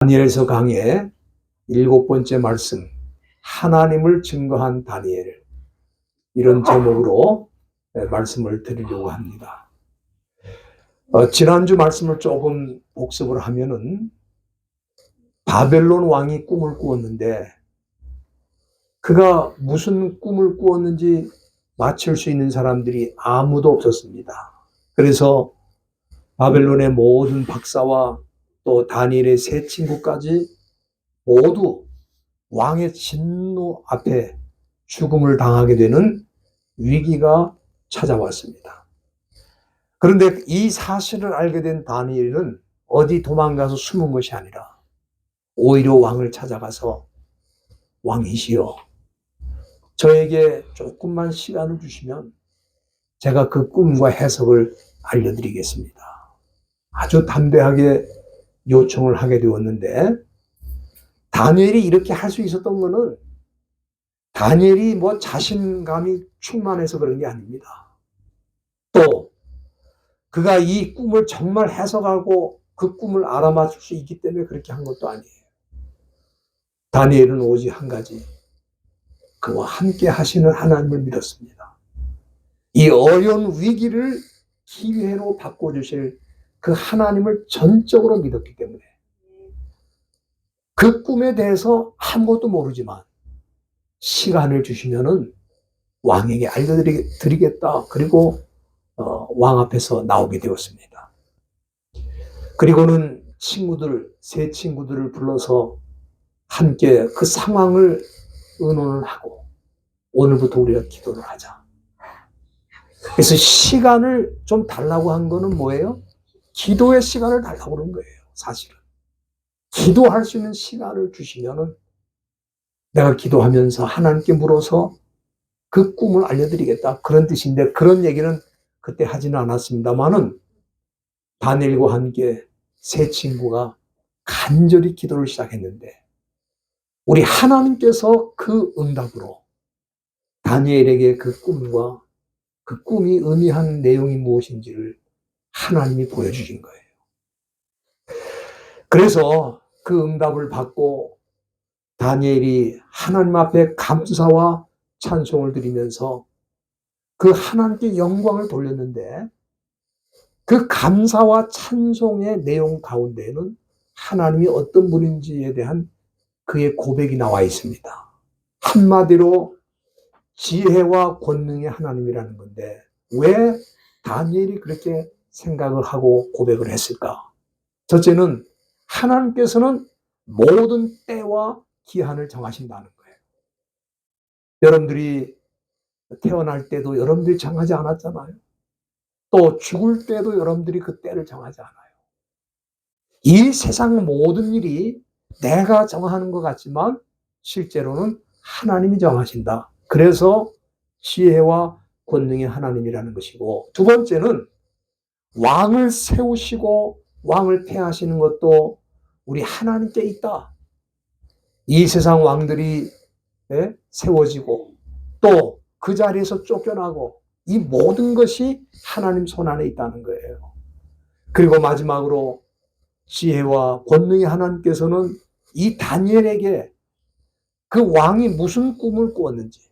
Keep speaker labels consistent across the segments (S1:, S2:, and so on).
S1: 다니엘서 강의 7번째 말씀, 하나님을 증거한 다니엘, 이런 제목으로 말씀을 드리려고 합니다. 지난주 말씀을 조금 복습을 하면은 바벨론 왕이 꿈을 꾸었는데 그가 무슨 꿈을 꾸었는지 맞출 수 있는 사람들이 아무도 없었습니다. 그래서 바벨론의 모든 박사와 또 다니엘의 세 친구까지 모두 왕의 진노 앞에 죽음을 당하게 되는 위기가 찾아왔습니다. 그런데 이 사실을 알게 된 다니엘은 어디 도망가서 숨은 것이 아니라 오히려 왕을 찾아가서, 왕이시여, 저에게 조금만 시간을 주시면 제가 그 꿈과 해석을 알려드리겠습니다. 아주 담대하게 요청을 하게 되었는데, 다니엘이 이렇게 할 수 있었던 것은 다니엘이 자신감이 충만해서 그런 게 아닙니다. 또 그가 이 꿈을 정말 해석하고 그 꿈을 알아맞힐 수 있기 때문에 그렇게 한 것도 아니에요. 다니엘은 오직 한 가지, 그와 함께 하시는 하나님을 믿었습니다. 이 어려운 위기를 기회로 바꿔주실 그 하나님을 전적으로 믿었기 때문에 그 꿈에 대해서 아무것도 모르지만 시간을 주시면은 왕에게 알려드리겠다. 그리고 왕 앞에서 나오게 되었습니다. 그리고는 세 친구들을 불러서 함께 그 상황을 의논을 하고, 오늘부터 우리가 기도를 하자. 그래서 시간을 좀 달라고 한 거는 뭐예요? 기도의 시간을 달라고 그런 거예요, 사실은. 기도할 수 있는 시간을 주시면은 내가 기도하면서 하나님께 물어서 그 꿈을 알려드리겠다, 그런 뜻인데, 그런 얘기는 그때 하지는 않았습니다만은 다니엘과 함께 세 친구가 간절히 기도를 시작했는데 우리 하나님께서 그 응답으로 다니엘에게 그 꿈과 그 꿈이 의미한 내용이 무엇인지를 하나님이 보여주신 거예요. 그래서 그 응답을 받고 다니엘이 하나님 앞에 감사와 찬송을 드리면서 그 하나님께 영광을 돌렸는데, 그 감사와 찬송의 내용 가운데에는 하나님이 어떤 분인지에 대한 그의 고백이 나와 있습니다. 한마디로 지혜와 권능의 하나님이라는 건데, 왜 다니엘이 그렇게 생각을 하고 고백을 했을까? 첫째는 하나님께서는 모든 때와 기한을 정하신다는 거예요. 여러분들이 태어날 때도 여러분들이 정하지 않았잖아요. 또 죽을 때도 여러분들이 그 때를 정하지 않아요. 이 세상 모든 일이 내가 정하는 것 같지만 실제로는 하나님이 정하신다. 그래서 지혜와 권능의 하나님이라는 것이고, 두 번째는 왕을 세우시고 왕을 폐하시는 것도 우리 하나님께 있다. 이 세상 왕들이 세워지고 또 그 자리에서 쫓겨나고, 이 모든 것이 하나님 손 안에 있다는 거예요. 그리고 마지막으로 지혜와 권능의 하나님께서는 이 다니엘에게 그 왕이 무슨 꿈을 꾸었는지,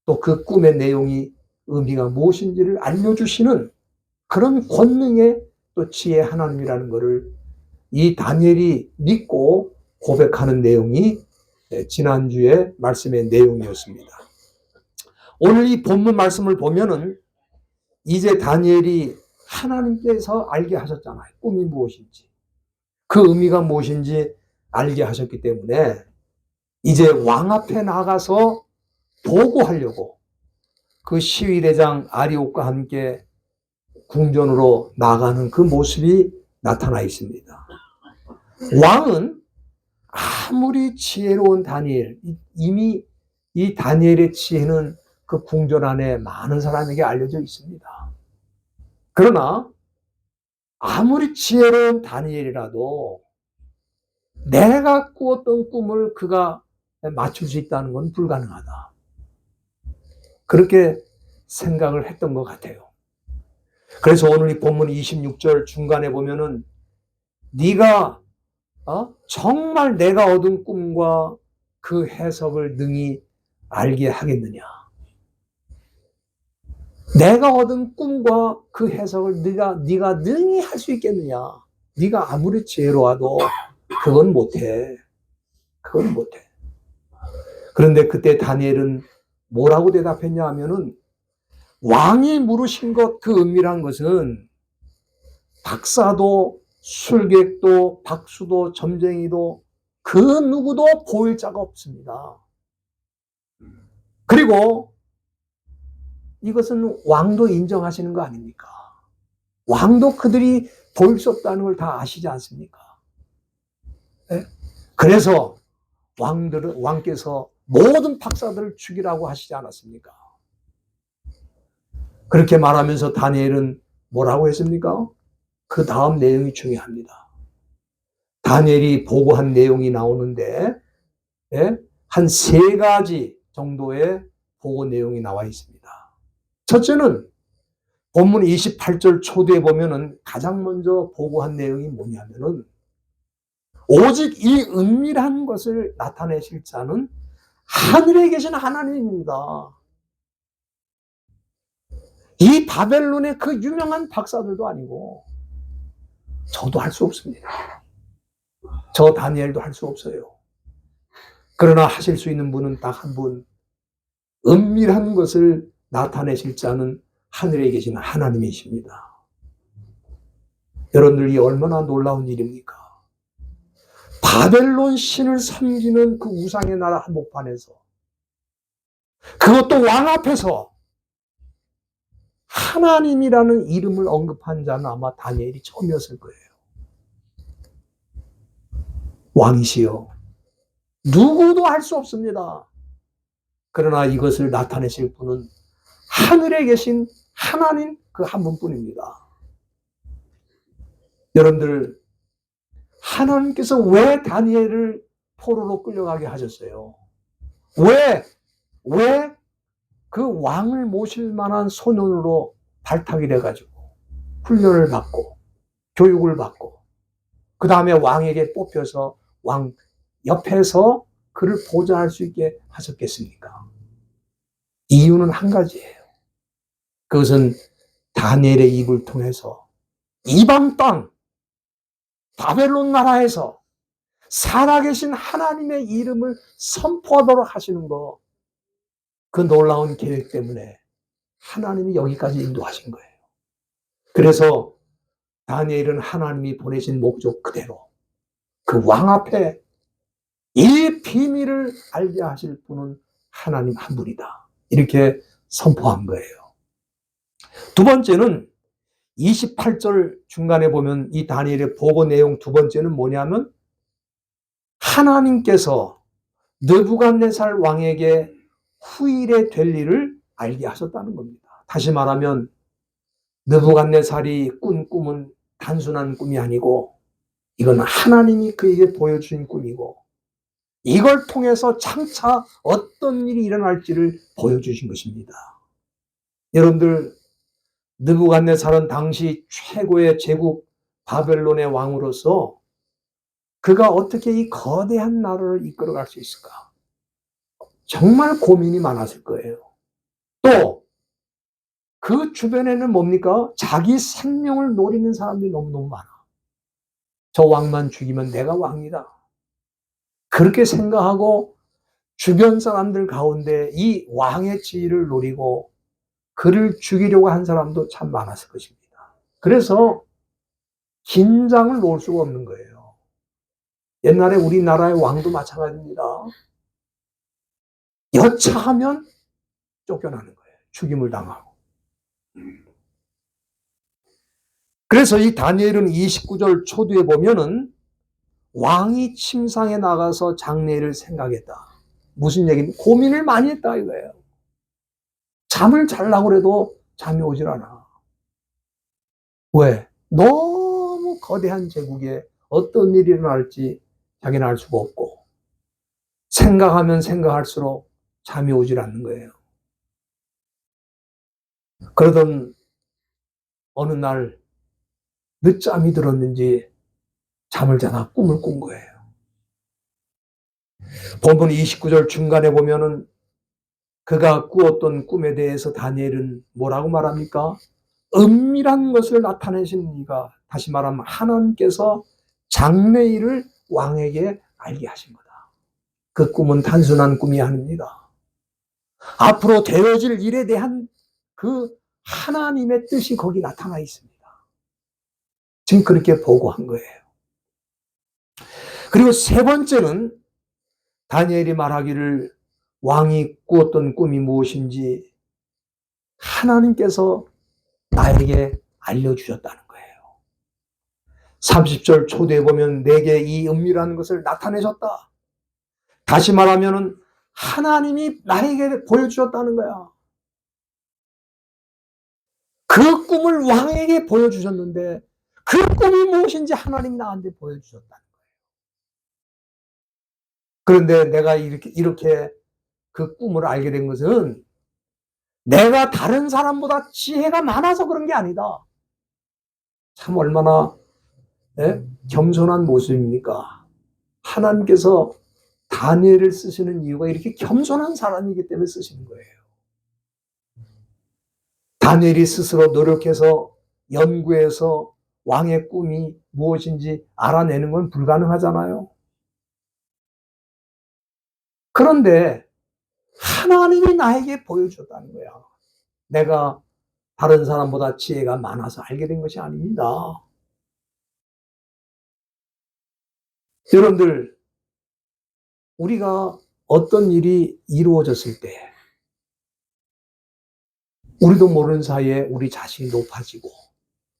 S1: 또 그 꿈의 내용이 의미가 무엇인지를 알려주시는 그런 권능의 또 지혜 하나님이라는 것을 이 다니엘이 믿고 고백하는 내용이 지난주의 말씀의 내용이었습니다. 오늘 이 본문 말씀을 보면은 이제 다니엘이 하나님께서 알게 하셨잖아요. 꿈이 무엇인지, 그 의미가 무엇인지 알게 하셨기 때문에 이제 왕 앞에 나가서 보고하려고 그 시위대장 아리옥과 함께 궁전으로 나가는 그 모습이 나타나 있습니다. 왕은 아무리 지혜로운 다니엘, 이미 이 다니엘의 지혜는 그 궁전 안에 많은 사람에게 알려져 있습니다. 그러나 아무리 지혜로운 다니엘이라도 내가 꾸었던 꿈을 그가 맞출 수 있다는 건 불가능하다, 그렇게 생각을 했던 것 같아요. 그래서 오늘 이 본문 26절 중간에 보면은 네가 정말 내가 얻은 꿈과 그 해석을 능히 알게 하겠느냐? 내가 얻은 꿈과 그 해석을 네가 능히 할 수 있겠느냐? 네가 아무리 지혜로워도 그건 못해. 그건 못해. 그런데 그때 다니엘은 뭐라고 대답했냐 하면은, 왕이 물으신 것, 그 은밀한 것은 박사도 술객도 박수도 점쟁이도 그 누구도 보일 자가 없습니다. 그리고 이것은 왕도 인정하시는 거 아닙니까? 왕도 그들이 보일 수 없다는 걸 다 아시지 않습니까? 네? 그래서 왕께서 모든 박사들을 죽이라고 하시지 않았습니까? 그렇게 말하면서 다니엘은 뭐라고 했습니까? 그 다음 내용이 중요합니다. 다니엘이 보고한 내용이 나오는데, 예? 한 3가지 정도의 보고 내용이 나와 있습니다. 첫째는 본문 28절 초두에 보면은 가장 먼저 보고한 내용이 뭐냐면은, 오직 이 은밀한 것을 나타내실 자는 하늘에 계신 하나님입니다. 이 바벨론의 그 유명한 박사들도 아니고 저도 할 수 없습니다. 저 다니엘도 할 수 없어요. 그러나 하실 수 있는 분은 딱 한 분, 은밀한 것을 나타내실 자는 하늘에 계신 하나님이십니다. 여러분들, 이 얼마나 놀라운 일입니까? 바벨론 신을 섬기는 그 우상의 나라 한복판에서, 그것도 왕 앞에서 하나님이라는 이름을 언급한 자는 아마 다니엘이 처음이었을 거예요. 왕이시여, 누구도 할 수 없습니다. 그러나 이것을 나타내실 분은 하늘에 계신 하나님 그 한 분뿐입니다. 여러분들, 하나님께서 왜 다니엘을 포로로 끌려가게 하셨어요? 왜 그 왕을 모실 만한 소년으로 발탁이 돼가지고 훈련을 받고 교육을 받고 그 다음에 왕에게 뽑혀서 왕 옆에서 그를 보좌할 수 있게 하셨겠습니까? 이유는 한 가지예요. 그것은 다니엘의 입을 통해서 이방 땅 바벨론 나라에서 살아계신 하나님의 이름을 선포하도록 하시는 거, 그 놀라운 계획 때문에 하나님이 여기까지 인도하신 거예요. 그래서 다니엘은 하나님이 보내신 목적 그대로 그 왕 앞에 이 비밀을 알게 하실 분은 하나님 한 분이다, 이렇게 선포한 거예요. 두 번째는 28절 중간에 보면 이 다니엘의 보고 내용 두 번째는 뭐냐면, 하나님께서 느부갓네살 왕에게 후일에 될 일을 알게 하셨다는 겁니다. 다시 말하면 느부갓네살이 꾼 꿈은 단순한 꿈이 아니고 이건 하나님이 그에게 보여주신 꿈이고, 이걸 통해서 장차 어떤 일이 일어날지를 보여주신 것입니다. 여러분들, 느부갓네살은 당시 최고의 제국 바벨론의 왕으로서 그가 어떻게 이 거대한 나라를 이끌어갈 수 있을까? 정말 고민이 많았을 거예요. 또 그 주변에는 뭡니까? 자기 생명을 노리는 사람들이 너무너무 많아. 저 왕만 죽이면 내가 왕이다, 그렇게 생각하고 주변 사람들 가운데 이 왕의 지위를 노리고 그를 죽이려고 한 사람도 참 많았을 것입니다. 그래서 긴장을 놓을 수가 없는 거예요. 옛날에 우리나라의 왕도 마찬가지입니다. 여차하면 쫓겨나는 거예요. 죽임을 당하고. 그래서 이 다니엘은 29절 초두에 보면은 왕이 침상에 나가서 장례를 생각했다. 무슨 얘기입니까? 고민을 많이 했다 이거예요. 잠을 자려고 해도 잠이 오질 않아. 왜? 너무 거대한 제국에 어떤 일이 일어날지 자기는 알 수가 없고, 생각하면 생각할수록 잠이 오질 않는 거예요. 그러던 어느 날 늦잠이 들었는지 잠을 자다 꿈을 꾼 거예요. 본문 29절 중간에 보면은 그가 꾸었던 꿈에 대해서 다니엘은 뭐라고 말합니까? 은밀한 것을 나타내신 이가, 다시 말하면 하나님께서 장래일을 왕에게 알게 하신 거다. 그 꿈은 단순한 꿈이 아닙니다. 앞으로 되어질 일에 대한 그 하나님의 뜻이 거기 나타나 있습니다. 지금 그렇게 보고한 거예요. 그리고 세 번째는 다니엘이 말하기를 왕이 꾸었던 꿈이 무엇인지 하나님께서 나에게 알려주셨다는 거예요. 30절 초대에 보면 내게 이 은밀한 것을 나타내셨다. 다시 말하면 하나님이 나에게 보여주셨다는 거야. 그 꿈을 왕에게 보여주셨는데 그 꿈이 무엇인지 하나님 나한테 보여주셨다는 거예요. 그런데 내가 이렇게 그 꿈을 알게 된 것은 내가 다른 사람보다 지혜가 많아서 그런 게 아니다. 참 얼마나 겸손한 모습입니까? 하나님께서 다니엘을 쓰시는 이유가 이렇게 겸손한 사람이기 때문에 쓰시는 거예요. 다니엘이 스스로 노력해서 연구해서 왕의 꿈이 무엇인지 알아내는 건 불가능하잖아요. 그런데 하나님이 나에게 보여줬다는 거야. 내가 다른 사람보다 지혜가 많아서 알게 된 것이 아닙니다. 여러분들, 우리가 어떤 일이 이루어졌을 때 우리도 모르는 사이에 우리 자신이 높아지고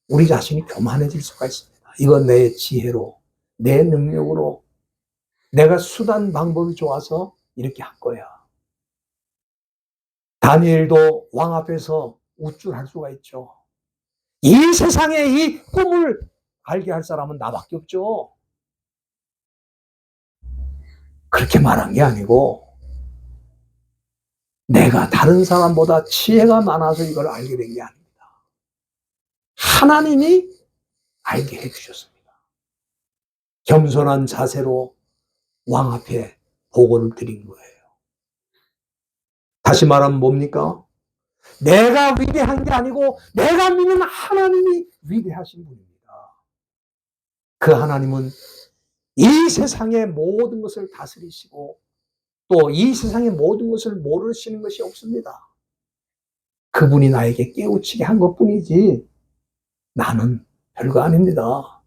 S1: 우리 자신이 교만해질 수가 있습니다. 이건 내 지혜로, 내 능력으로, 내가 수단 방법이 좋아서 이렇게 한 거야. 다니엘도 왕 앞에서 우쭐할 수가 있죠. 이 세상에 이 꿈을 알게 할 사람은 나밖에 없죠. 그렇게 말한 게 아니고 내가 다른 사람보다 지혜가 많아서 이걸 알게 된 게 아닙니다. 하나님이 알게 해주셨습니다. 겸손한 자세로 왕 앞에 보고를 드린 거예요. 다시 말하면 뭡니까? 내가 위대한 게 아니고 내가 믿는 하나님이 위대하신 분입니다. 그 하나님은 이 세상의 모든 것을 다스리시고 또 이 세상의 모든 것을 모르시는 것이 없습니다. 그분이 나에게 깨우치게 한 것뿐이지 나는 별거 아닙니다.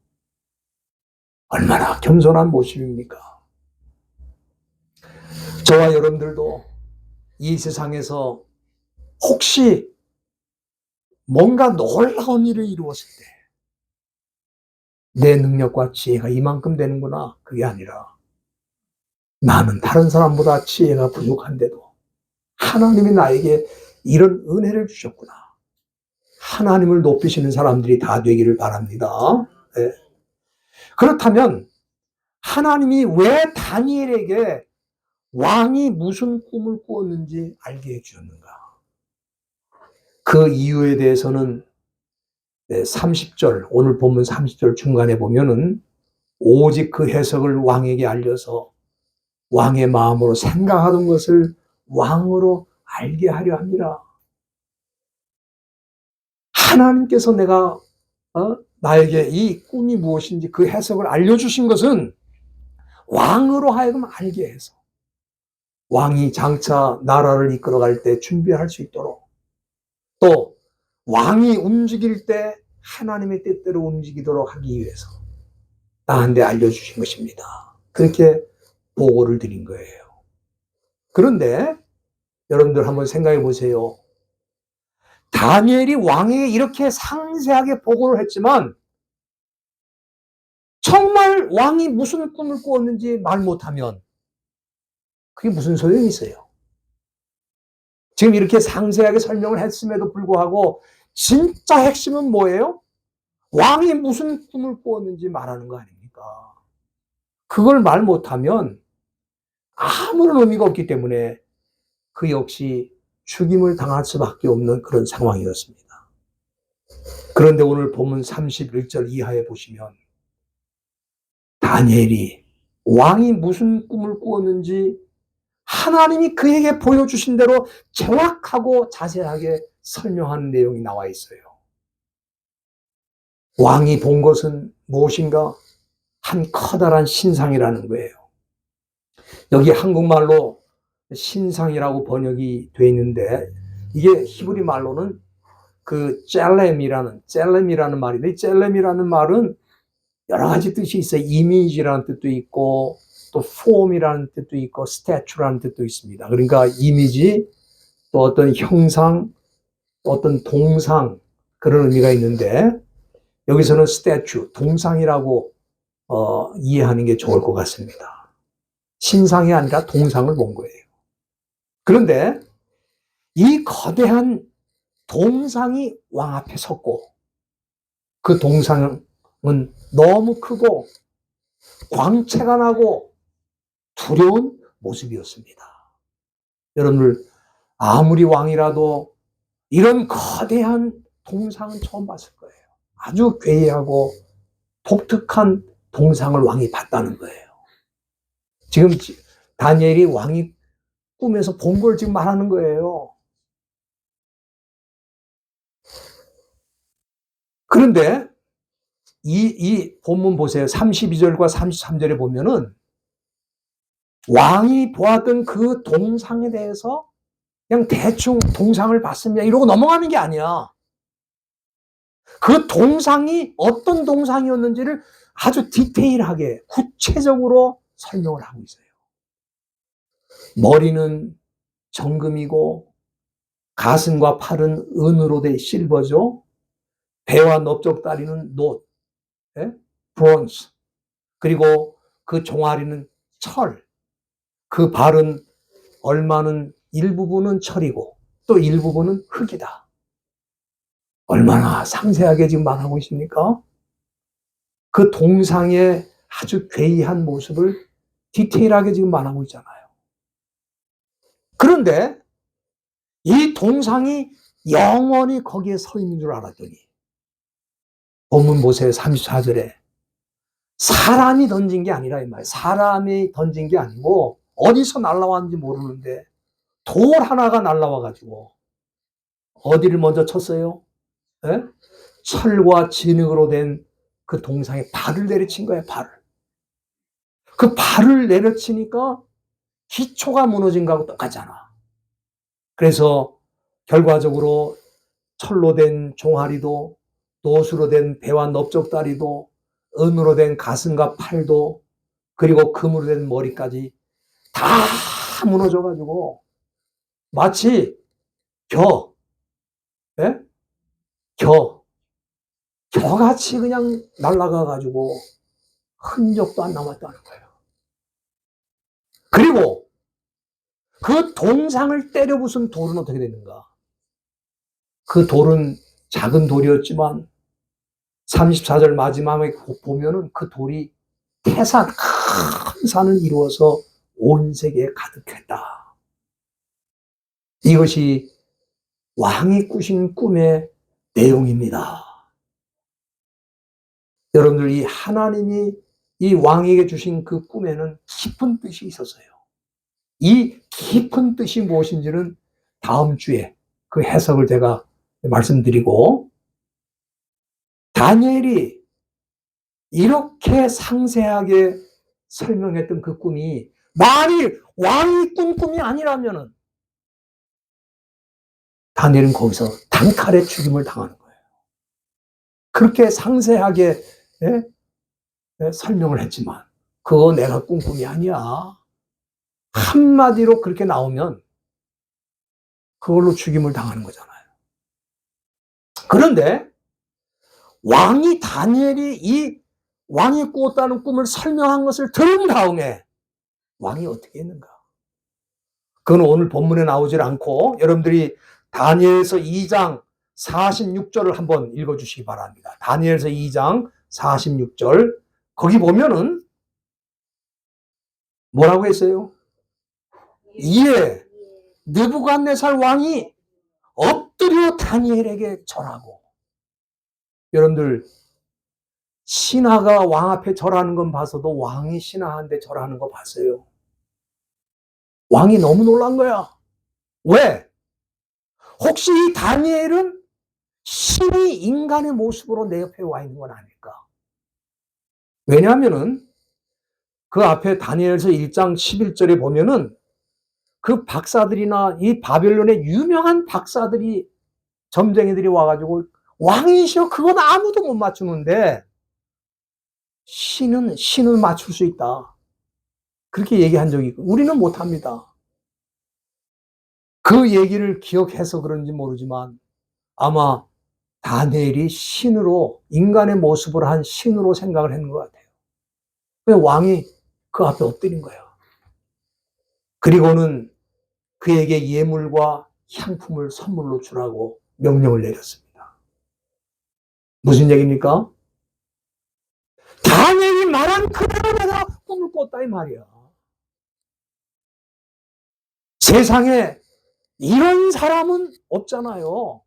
S1: 얼마나 겸손한 모습입니까? 저와 여러분들도 이 세상에서 혹시 뭔가 놀라운 일을 이루었을 때 내 능력과 지혜가 이만큼 되는구나, 그게 아니라 나는 다른 사람보다 지혜가 부족한데도 하나님이 나에게 이런 은혜를 주셨구나. 하나님을 높이시는 사람들이 다 되기를 바랍니다. 네. 그렇다면 하나님이 왜 다니엘에게 왕이 무슨 꿈을 꾸었는지 알게 해주셨는가? 그 이유에 대해서는 30절, 오늘 본문 30절 중간에 보면은 오직 그 해석을 왕에게 알려서 왕의 마음으로 생각하던 것을 왕으로 알게 하려 합니다. 하나님께서 나에게 이 꿈이 무엇인지 그 해석을 알려주신 것은 왕으로 하여금 알게 해서 왕이 장차 나라를 이끌어갈 때 준비할 수 있도록 또 왕이 움직일 때 하나님의 뜻대로 움직이도록 하기 위해서 나한테 알려주신 것입니다. 그렇게 보고를 드린 거예요. 그런데 여러분들 한번 생각해 보세요. 다니엘이 왕에게 이렇게 상세하게 보고를 했지만 정말 왕이 무슨 꿈을 꾸었는지 말 못하면 그게 무슨 소용이 있어요? 지금 이렇게 상세하게 설명을 했음에도 불구하고 진짜 핵심은 뭐예요? 왕이 무슨 꿈을 꾸었는지 말하는 거 아닙니까? 그걸 말 못하면 아무런 의미가 없기 때문에 그 역시 죽임을 당할 수밖에 없는 그런 상황이었습니다. 그런데 오늘 본문 31절 이하에 보시면 다니엘이 왕이 무슨 꿈을 꾸었는지 하나님이 그에게 보여주신 대로 정확하고 자세하게 설명하는 내용이 나와 있어요. 왕이 본 것은 무엇인가? 한 커다란 신상이라는 거예요. 여기 한국말로 신상이라고 번역이 되어 있는데 이게 히브리 말로는 그 젤렘이라는 말인데, 젤렘이라는 말은 여러 가지 뜻이 있어요. 이미지라는 뜻도 있고 또 폼이라는 뜻도 있고 스태츄라는 뜻도 있습니다. 그러니까 이미지, 또 어떤 형상, 또 어떤 동상, 그런 의미가 있는데 여기서는 스태츄, 동상이라고 이해하는 게 좋을 것 같습니다. 신상이 아니라 동상을 본 거예요. 그런데 이 거대한 동상이 왕 앞에 섰고 그 동상은 너무 크고 광채가 나고 두려운 모습이었습니다. 여러분들, 아무리 왕이라도 이런 거대한 동상은 처음 봤을 거예요. 아주 괴이하고 독특한 동상을 왕이 봤다는 거예요. 지금 다니엘이 왕이 꿈에서 본 걸 지금 말하는 거예요. 그런데 이 본문 보세요. 32절과 33절에 보면은 왕이 보았던 그 동상에 대해서 그냥 대충 동상을 봤으면 이러고 넘어가는 게 아니야. 그 동상이 어떤 동상이었는지를 아주 디테일하게 구체적으로 설명을 하고 있어요. 머리는 정금이고 가슴과 팔은 은으로 된 실버죠. 배와 넓적다리는 놋, 브론즈, 그리고 그 종아리는 철, 그 발은 얼마는 일부분은 철이고 또 일부분은 흙이다. 얼마나 상세하게 지금 말하고 있습니까? 그 동상의 아주 괴이한 모습을 디테일하게 지금 말하고 있잖아요. 그런데 이 동상이 영원히 거기에 서 있는 줄 알았더니 본문 보세요. 34절에 사람이 던진 게 아니라 이 말이에요. 사람이 던진 게 아니고 어디서 날아왔는지 모르는데 돌 하나가 날아와가지고 어디를 먼저 쳤어요? 예? 철과 진흙으로 된 그 동상에 발을 내려친 거예요. 발을. 그 발을 내려치니까 기초가 무너진 거하고 똑같잖아. 그래서 결과적으로 철로 된 종아리도, 놋으로 된 배와 넓적다리도, 은으로 된 가슴과 팔도, 그리고 금으로 된 머리까지 다 무너져가지고 마치 겨, 예? 겨같이 그냥 날아가가지고 흔적도 안 남았다는 거예요. 그리고 그 동상을 때려 부순 돌은 어떻게 되는가? 그 돌은 작은 돌이었지만 34절 마지막에 보면은 그 돌이 태산, 큰 산을 이루어서 온 세계에 가득했다. 이것이 왕이 꾸신 꿈의 내용입니다. 여러분들, 이 하나님이 이 왕에게 주신 그 꿈에는 깊은 뜻이 있었어요. 이 깊은 뜻이 무엇인지는 다음 주에 그 해석을 제가 말씀드리고, 다니엘이 이렇게 상세하게 설명했던 그 꿈이 만일 왕이 꾼 꿈이 아니라면은 다니엘은 거기서 단칼에 죽임을 당하는 거예요. 그렇게 상세하게 설명을 했지만 그거 내가 꾼 꿈이 아니야. 한마디로 그렇게 나오면 그걸로 죽임을 당하는 거잖아요. 그런데 다니엘이 이 왕이 꾸었다는 꿈을 설명한 것을 들은 다음에 왕이 어떻게 했는가? 그건 오늘 본문에 나오질 않고 여러분들이 다니엘서 2장 46절을 한번 읽어주시기 바랍니다. 다니엘서 2장 46절, 거기 보면은 뭐라고 했어요? 이에 느부갓네살 왕이 엎드려 다니엘에게 절하고. 여러분들, 신하가 왕 앞에 절하는 건 봐서도 왕이 신하한테 절하는 거 봤어요. 왕이 너무 놀란 거야. 왜? 혹시 이 다니엘은 신이 인간의 모습으로 내 옆에 와 있는 건 아닐까? 왜냐하면은 그 앞에 다니엘서 1장 11절에 보면은 그 박사들이나 이 바벨론의 유명한 박사들이, 점쟁이들이 와가지고 왕이시여 그건 아무도 못 맞추는데 신은 맞출 수 있다. 그렇게 얘기한 적이 있고 우리는 못합니다. 그 얘기를 기억해서 그런지 모르지만 아마 다니엘이 신으로, 인간의 모습을 한 신으로 생각을 했는 것 같아요. 그래서 왕이 그 앞에 엎드린 거예요. 그리고는 그에게 예물과 향품을 선물로 주라고 명령을 내렸습니다. 무슨 얘기입니까? 다니엘이 말한 그대로 내가 꿈을 꿨다 이 말이야. 세상에 이런 사람은 없잖아요.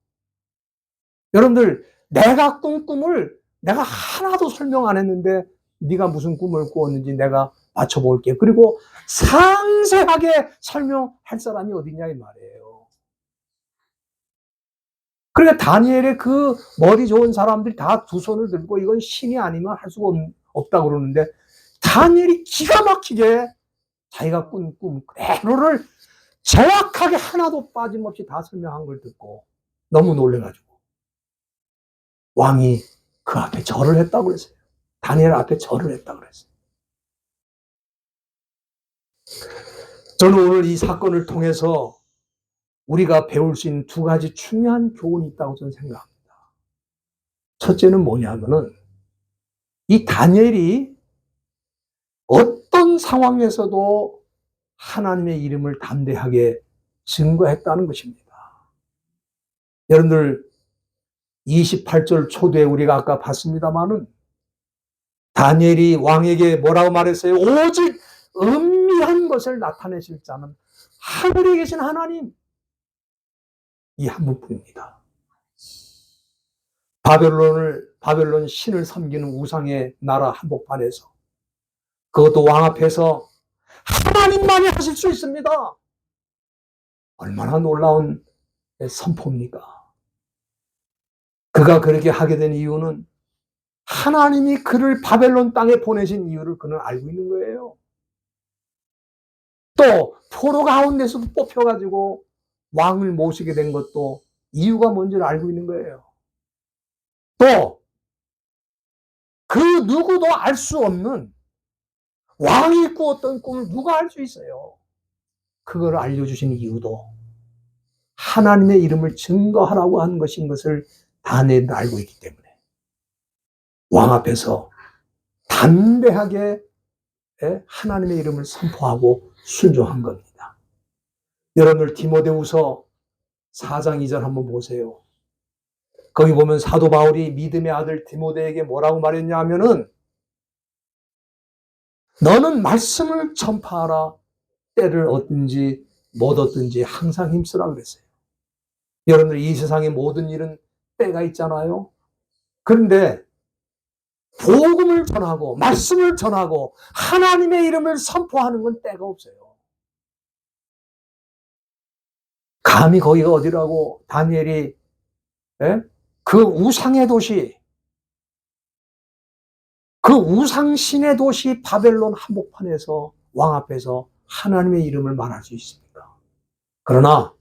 S1: 여러분들, 내가 꾼 꿈을 내가 하나도 설명 안 했는데 네가 무슨 꿈을 꾸었는지 내가 맞춰볼게. 그리고 상세하게 설명할 사람이 어디냐 이 말이에요. 그러니까 다니엘의 그 머리 좋은 사람들이 다 두 손을 들고 이건 신이 아니면 할 수가 없다 그러는데 다니엘이 기가 막히게 자기가 꾼 꿈 그대로를 정확하게 하나도 빠짐없이 다 설명한 걸 듣고 너무 놀래가지고 왕이 그 앞에 절을 했다고 그랬어요. 다니엘 앞에 절을 했다고 그랬어요. 저는 오늘 이 사건을 통해서 우리가 배울 수 있는 두 가지 중요한 교훈이 있다고 저는 생각합니다. 첫째는 뭐냐면은 이 다니엘이 어떤 상황에서도 하나님의 이름을 담대하게 증거했다는 것입니다. 여러분들 28절 초대에 우리가 아까 봤습니다마는 다니엘이 왕에게 뭐라고 말했어요? 오직 은밀한 것을 나타내실 자는 하늘에 계신 하나님, 이 한 분뿐입니다. 바벨론 신을 섬기는 우상의 나라 한복판에서, 그것도 왕 앞에서 하나님만이 하실 수 있습니다. 얼마나 놀라운 선포입니까? 그가 그렇게 하게 된 이유는 하나님이 그를 바벨론 땅에 보내신 이유를 그는 알고 있는 거예요. 또 포로 가운데서도 뽑혀가지고 왕을 모시게 된 것도 이유가 뭔지를 알고 있는 거예요. 또 그 누구도 알 수 없는 왕이 꾸었던 꿈을 누가 알 수 있어요? 그걸 알려주신 이유도 하나님의 이름을 증거하라고 한 것인 것을 다니엘은 알고 있기 때문에 왕 앞에서 담대하게 하나님의 이름을 선포하고 순종한 겁니다. 여러분들 디모데후서 4장 2절 한번 보세요. 거기 보면 사도 바울이 믿음의 아들 디모데에게 뭐라고 말했냐 하면은 너는 말씀을 전파하라. 때를 얻든지 못 얻든지 항상 힘쓰라 그랬어요. 여러분들 이 세상의 모든 일은 때가 있잖아요. 그런데 복음을 전하고 말씀을 전하고 하나님의 이름을 선포하는 건 때가 없어요. 감히 거기가 어디라고 다니엘이 그 우상의 도시, 그 우상신의 도시 바벨론 한복판에서 왕 앞에서 하나님의 이름을 말할 수 있습니까? 그러나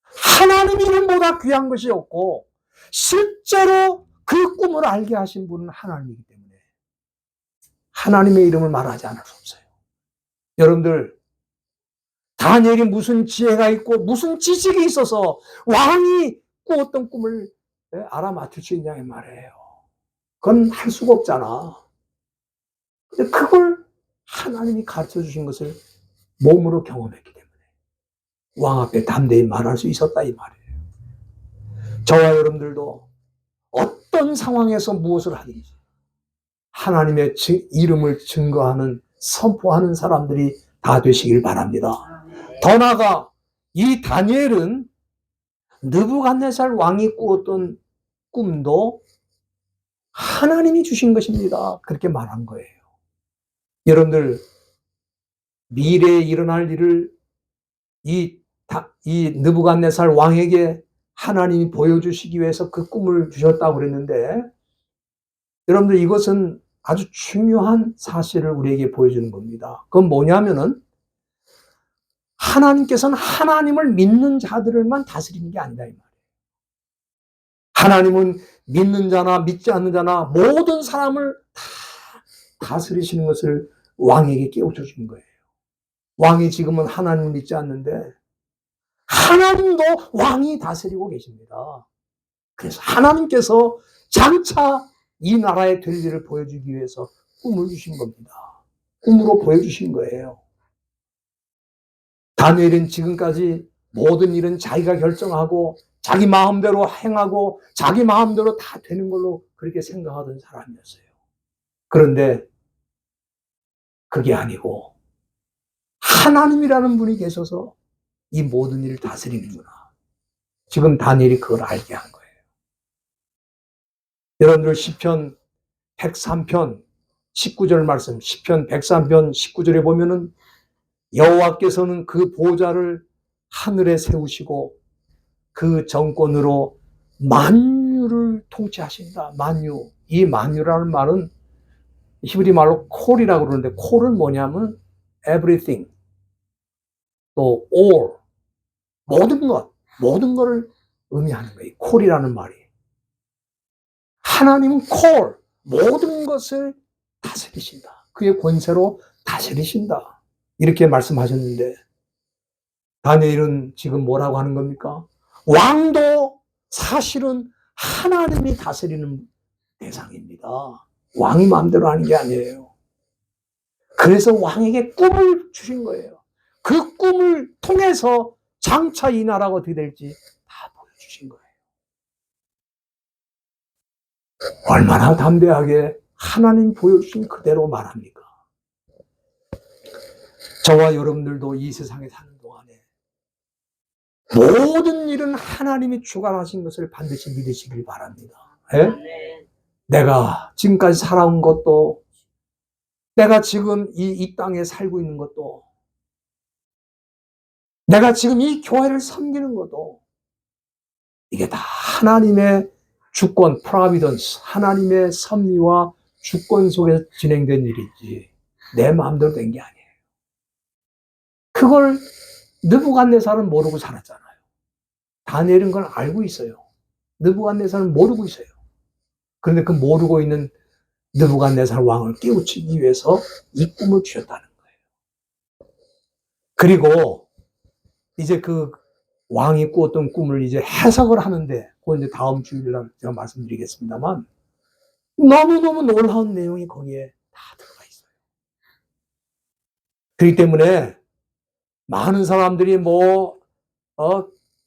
S1: 하나님 이름보다 귀한 것이 없고 실제로 그 꿈을 알게 하신 분은 하나님이기 때문에 하나님의 이름을 말하지 않을 수 없어요. 여러분들, 다니엘이 무슨 지혜가 있고 무슨 지식이 있어서 왕이 꾸었던 꿈을 알아맞힐 수 있냐 이 말이에요. 그건 할 수가 없잖아. 근데 그걸 하나님이 가르쳐 주신 것을 몸으로 경험했기 때문에 왕 앞에 담대히 말할 수 있었다 이 말이에요. 저와 여러분들도 어떤 상황에서 무엇을 하든지 하나님의 이름을 증거하는, 선포하는 사람들이 다 되시길 바랍니다. 더 나아가 이 다니엘은 느부갓네살 왕이 꾸었던 꿈도 하나님이 주신 것입니다. 그렇게 말한 거예요. 여러분들, 미래에 일어날 일을 이 느부갓네살 왕에게 하나님이 보여주시기 위해서 그 꿈을 주셨다고 그랬는데, 여러분들, 이것은 아주 중요한 사실을 우리에게 보여주는 겁니다. 그건 뭐냐면은, 하나님께서는 하나님을 믿는 자들만 다스리는 게 아니다, 이 말이에요. 하나님은 믿는 자나 믿지 않는 자나 모든 사람을 다 다스리시는 것을 왕에게 깨우쳐 준 거예요. 왕이 지금은 하나님을 믿지 않는데 하나님도 왕이 다스리고 계십니다. 그래서 하나님께서 장차 이 나라의 될 일을 보여주기 위해서 꿈을 주신 겁니다. 꿈으로 보여주신 거예요. 다니엘은 지금까지 모든 일은 자기가 결정하고 자기 마음대로 행하고 자기 마음대로 다 되는 걸로 그렇게 생각하던 사람이었어요. 그런데 그게 아니고 하나님이라는 분이 계셔서 이 모든 일을 다스리는구나. 지금 다니엘이 그걸 알게 한 거예요. 여러분들 시편 103편 19절 말씀, 시편 103편 19절에 보면은 여호와께서는 그 보좌를 하늘에 세우시고 그 정권으로 만유를 통치하신다. 만유. 이 만유라는 말은 히브리 말로 콜이라고 그러는데, 콜은 뭐냐면 everything, 또 all, 모든 것을 의미하는 거예요. 콜이라는 말이. 하나님은 콜, 모든 것을 다스리신다. 그의 권세로 다스리신다. 이렇게 말씀하셨는데, 다니엘은 지금 뭐라고 하는 겁니까? 왕도 사실은 하나님이 다스리는 대상입니다. 왕이 마음대로 하는 게 아니에요. 그래서 왕에게 꿈을 주신 거예요. 그 꿈을 통해서 장차 이 나라가 어떻게 될지 다 보여주신 거예요. 얼마나 담대하게 하나님 보여주신 그대로 말합니까? 저와 여러분들도 이 세상에 사는 동안에 모든 일은 하나님이 주관하신 것을 반드시 믿으시길 바랍니다. 네? 내가 지금까지 살아온 것도, 내가 지금 이 땅에 살고 있는 것도, 내가 지금 이 교회를 섬기는 것도, 이게 다 하나님의 주권, 프로비던스, 하나님의 섭리와 주권 속에서 진행된 일이지 내 마음대로 된 게 아니에요. 그걸 느부갓네살은 모르고 살았잖아요. 다니엘은 그걸 알고 있어요. 느부갓네살은 모르고 있어요. 그런데 그 모르고 있는 느부갓네살 왕을 깨우치기 위해서 이 꿈을 주셨다는 거예요. 그리고 이제 그 왕이 꾸었던 꿈을 이제 해석을 하는데, 그건 이제 다음 주일날 제가 말씀드리겠습니다만, 너무너무 놀라운 내용이 거기에 다 들어가 있어요. 그렇기 때문에 많은 사람들이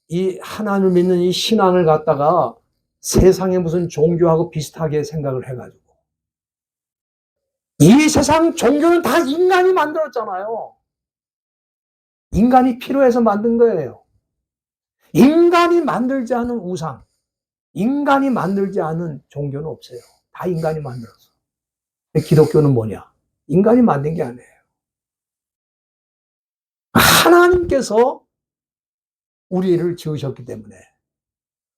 S1: 이 하나님을 믿는 이 신앙을 갖다가 세상의 무슨 종교하고 비슷하게 생각을 해가지고, 이 세상 종교는 다 인간이 만들었잖아요. 인간이 필요해서 만든 거예요. 인간이 만들지 않은 우상, 인간이 만들지 않은 종교는 없어요. 다 인간이 만들었어. 기독교는 뭐냐? 인간이 만든 게 아니에요. 하나님께서 우리를 지으셨기 때문에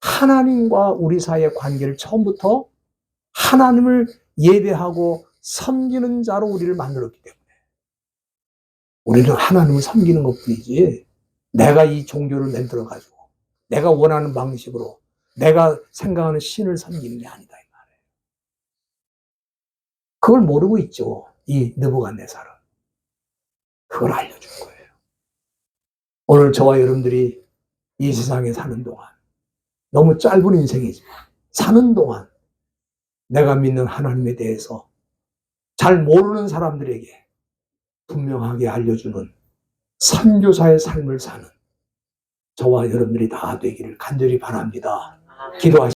S1: 하나님과 우리 사이의 관계를 처음부터 하나님을 예배하고 섬기는 자로 우리를 만들었기 때문에 우리는 하나님을 섬기는 것뿐이지, 내가 이 종교를 만들어가지고 내가 원하는 방식으로 내가 생각하는 신을 섬기는 게 아니다, 이 말이에요. 그걸 모르고 있죠, 이 느부갓네살은. 그걸 알려준 거예요. 오늘 저와 여러분들이 이 세상에 사는 동안, 너무 짧은 인생이지만 사는 동안 내가 믿는 하나님에 대해서 잘 모르는 사람들에게 분명하게 알려주는 선교사의 삶을 사는 저와 여러분들이 다 되기를 간절히 바랍니다. 기도하십시오.